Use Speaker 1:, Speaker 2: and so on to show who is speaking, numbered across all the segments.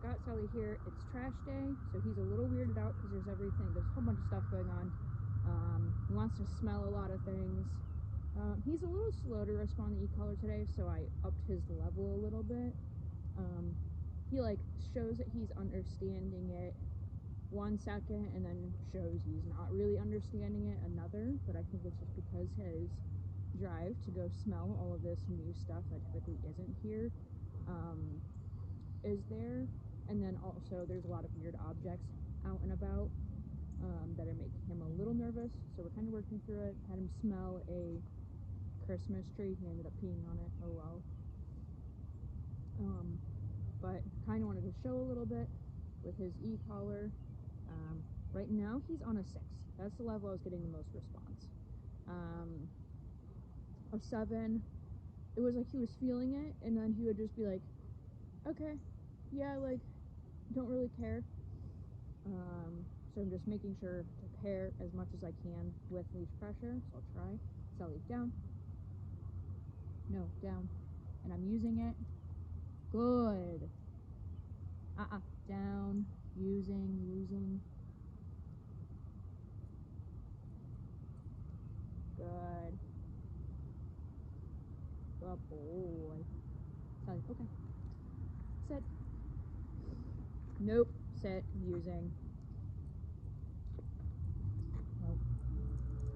Speaker 1: got Sully here. It's trash day, so he's a little weirded out because there's everything. There's a whole bunch of stuff going on. He wants to smell a lot of things. He's a little slow to respond to e-collar today, so I upped his level a little bit. He like shows that he's understanding it 1 second and then shows he's not really understanding it another, but I think it's just because his drive to go smell all of this new stuff that typically isn't here is there. And then also there's a lot of weird objects out and about that are making him a little nervous, so we're kind of working through it. Had him smell a Christmas tree. He ended up peeing on it. Oh well. But kind of wanted to show a little bit with his e-collar. Right now he's on a 6. That's the level I was getting the most response. A 7, it was like he was feeling it, and then he would just be like, okay, yeah, like, don't really care. So I'm just making sure to pair as much as I can with leash pressure. So I'll try. Sully, down. No, down. And I'm using it. Good. Down. Using. Good. Good boy. Sully, okay. Sit. Nope. Sit. Using.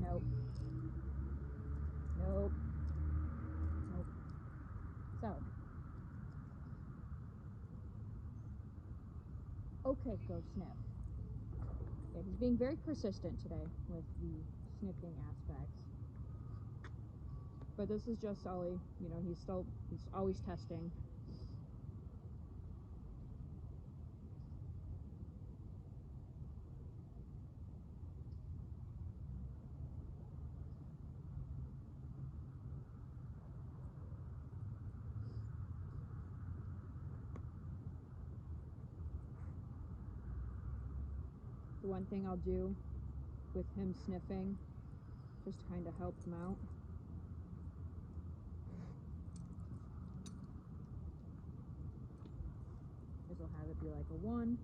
Speaker 1: Nope. So. Okay, go sniff. Yeah, he's being very persistent today with the sniffing aspects. But this is just Sully. You know, he's always testing. The one thing I'll do with him sniffing, just to kind of help him out, is I'll have it be like a 1. And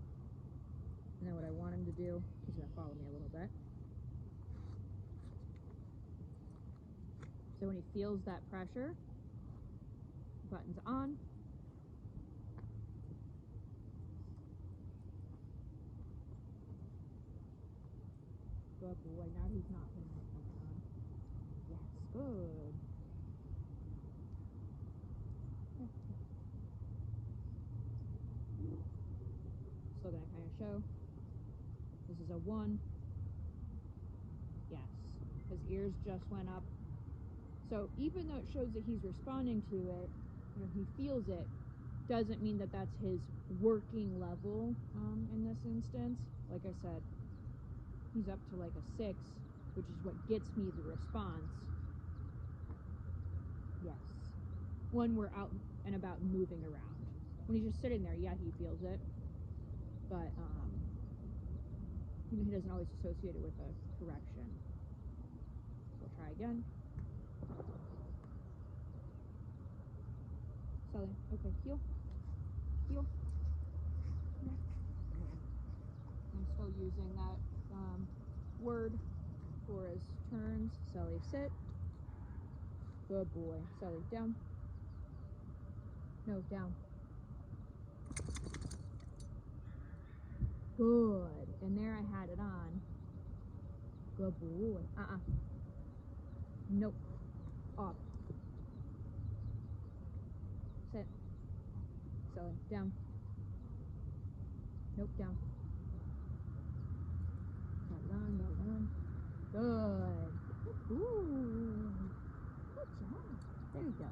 Speaker 1: then what I want him to do, he's going to follow me a little bit. So when he feels that pressure, button's on. Good boy. Now he's not putting my button on. Yes, good. Still gonna kind of show. This is a 1. Yes. His ears just went up. So even though it shows that he's responding to it, you know, he feels it, doesn't mean that that's his working level in this instance. Like I said, he's up to like a 6, which is what gets me the response. Yes. When we're out and about moving around. When he's just sitting there, yeah, he feels it. But, you know, he doesn't always associate it with a correction. So we'll try again. Sully, okay, heel. I'm still using that word for his turns. Sully, sit. Good boy. Sully, down. No, down. Good. And there I had it on. Good boy. Nope. Up. Sit. Sully, down. Nope, down. Well done. Good. Ooh. Good job. There you go.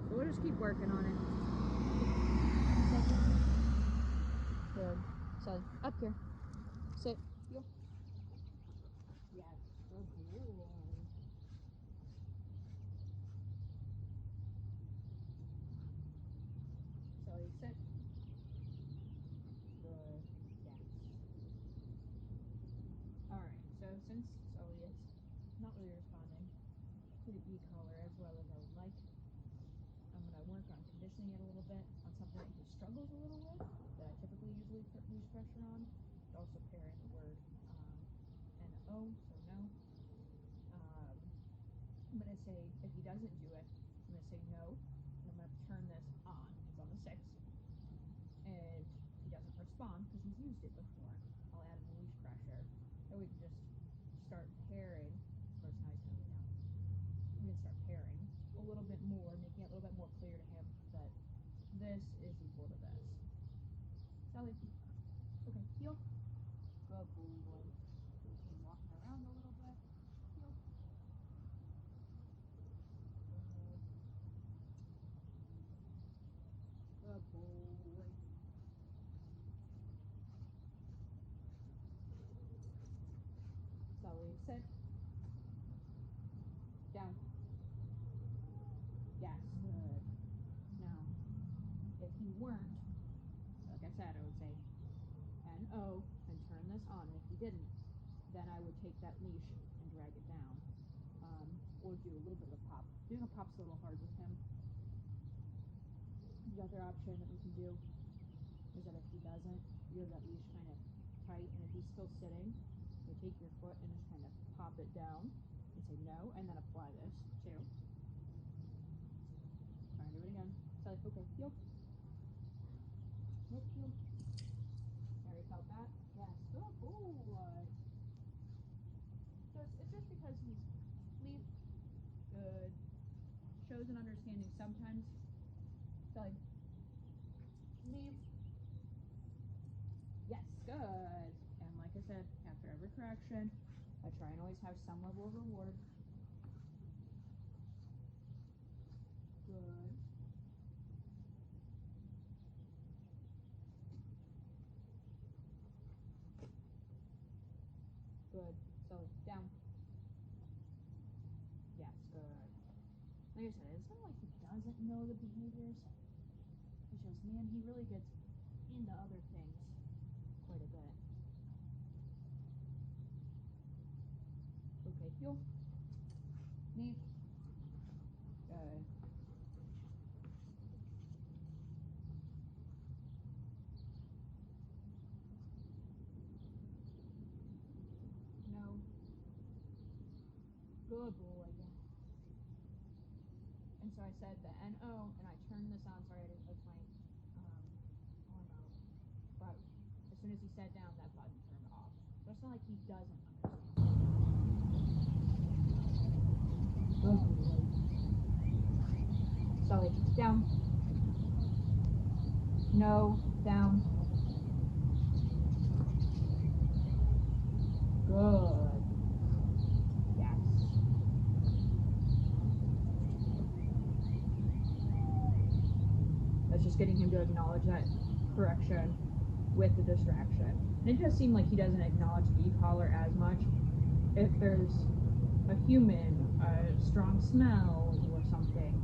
Speaker 1: So we'll just keep working on it. Good. Sully, up here. Sit. Heel. Yes. Good boy. Sully, sit. Good. Yes. Alright, so since Sully is not really responding, to the e-collar as well as I would like. I'm going to work on conditioning it a little bit on something that he struggles a little with, that I typically usually put leash pressure on, but also pair in the word N-O, so no. I'm going to say, if he doesn't do it, I'm going to say no, and I'm going to turn this on. It's on the 6. And if he doesn't respond, because he's used it before, I'll add in leash pressure. Then we can just start pairing. Of course, now he's going to lay down. We can start pairing a little bit more, making it a little bit more clear to him that this is equal to this. Sully. Okay, heel. Good boy. Okay, walking around a little bit. Heel. Good boy. Sully, sit. Down. Yes, good. Now, if he weren't, like I said, I would say N-O and turn this on. And if he didn't, then I would take that leash and drag it down. Or do a little bit of a pop. Doing a pop's a little hard with him. The other option that we can do is that if he doesn't, you have that leash kind of tight, and if he's still sitting, you take your foot and just kind of pop it down and say no, and then apply this too. Try and do it again. So like, okay, heel. Nope, heel. There, you felt that? Yes, good boy. So it's just because he's leave. Good. Shows an understanding sometimes. So like, leave. Yes, good. And like I said, after every correction, I try and always have some level of reward. Good. Good. So down. Yes, good. Like I said, it's not like he doesn't know the behaviors. It's just, man, he really gets into other things quite a bit. Okay, heel. Knee. Good. No. Good boy. And so I said the N-O, and I turned this on. Sorry, I didn't lift my arm out. But as soon as he sat down, that button turned off. So it's not like he doesn't understand. Good boy. Sully, down. No, down. Good. Yes. That's just getting him to acknowledge that correction with the distraction. And it does seem like he doesn't acknowledge the e-collar as much. If there's a human, a strong smell, or something.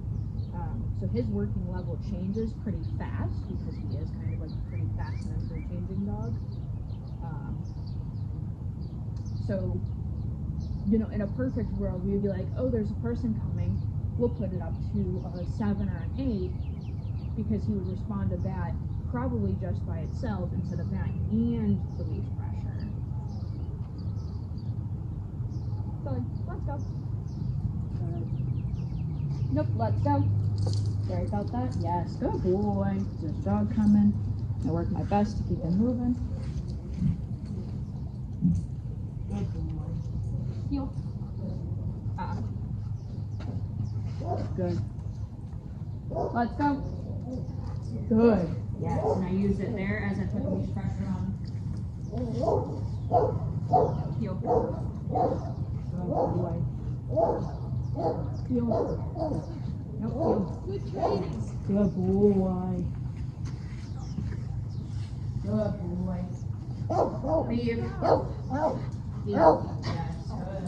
Speaker 1: So his working level changes pretty fast because he is kind of like a pretty fast member changing dog. So, you know, in a perfect world, we would be like, oh, there's a person coming. We'll put it up to a 7 or an 8 because he would respond to that probably just by itself instead of that and the leash pressure. So, let's go. Nope, let's go. Sorry about that. Yes, good boy. There's a dog coming. I work my best to keep him moving. Good boy. Heel. Good. Let's go. Good. Yes, and I used it there as I put the leash pressure on. Heel. Good boy. Heel. Nope, heel. Good training. Good boy. Good boy. Leave. Heel. Yes, good.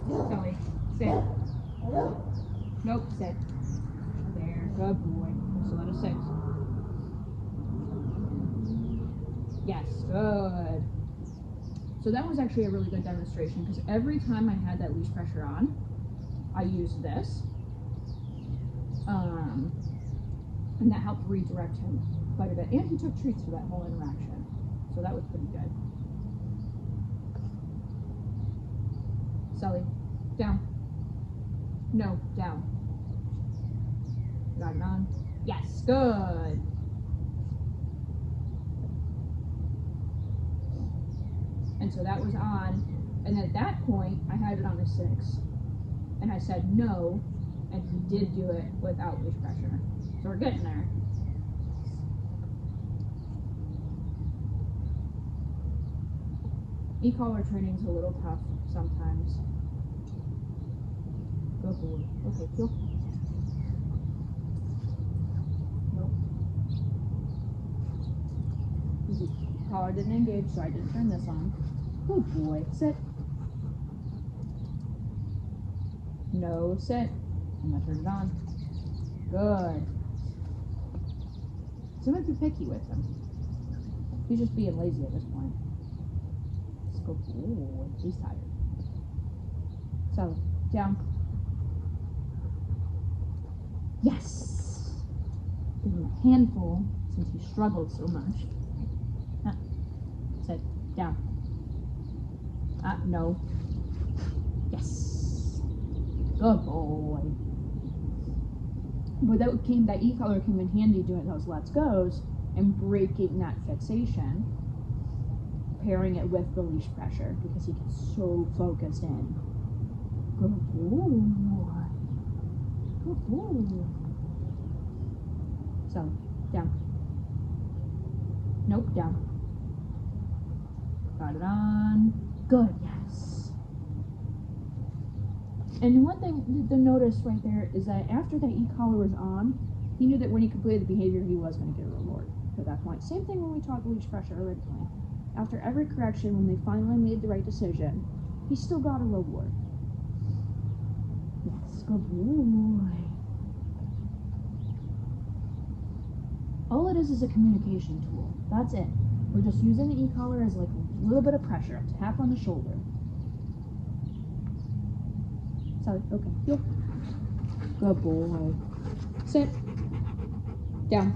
Speaker 1: Sully, sit. Nope, sit. There, good boy. So let us 6. Yes, good. So that was actually a really good demonstration because every time I had that leash pressure on, I used this. And that helped redirect him quite a bit. And he took treats for that whole interaction. So that was pretty good. Sully, down. No, down. Got it on. Yes, good. And so that was on. And at that point, I had it on a 6. And I said no, and he did do it without leash pressure. So we're getting there. E-collar training's a little tough sometimes. Good boy. Okay, heel. Nope. The collar didn't engage, so I didn't turn this on. Good boy. Sit. No, sit. I'm gonna turn it on. Good. So I'm gonna be picky with him. He's just being lazy at this point. Let's go. Ooh, he's tired. So, down. Yes! Give him a handful since he struggled so much. Sit. Down. No. Yes. Good boy. But that e-collar came in handy doing those let's goes and breaking that fixation, pairing it with the leash pressure because he gets so focused in. Good boy. Good boy. So, down. Nope, down. Got it on. Good, yes. And one thing to notice right there is that after that e-collar was on, he knew that when he completed the behavior, he was going to get a reward at that point. Same thing when we taught leash pressure originally. After every correction, when they finally made the right decision, he still got a reward. Yes, good boy. All it is a communication tool. That's it. We're just using the e-collar as like a little bit of pressure, a tap on the shoulder. Sorry, okay, heel. Good boy. Sit. Down.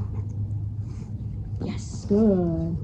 Speaker 1: Yes, good.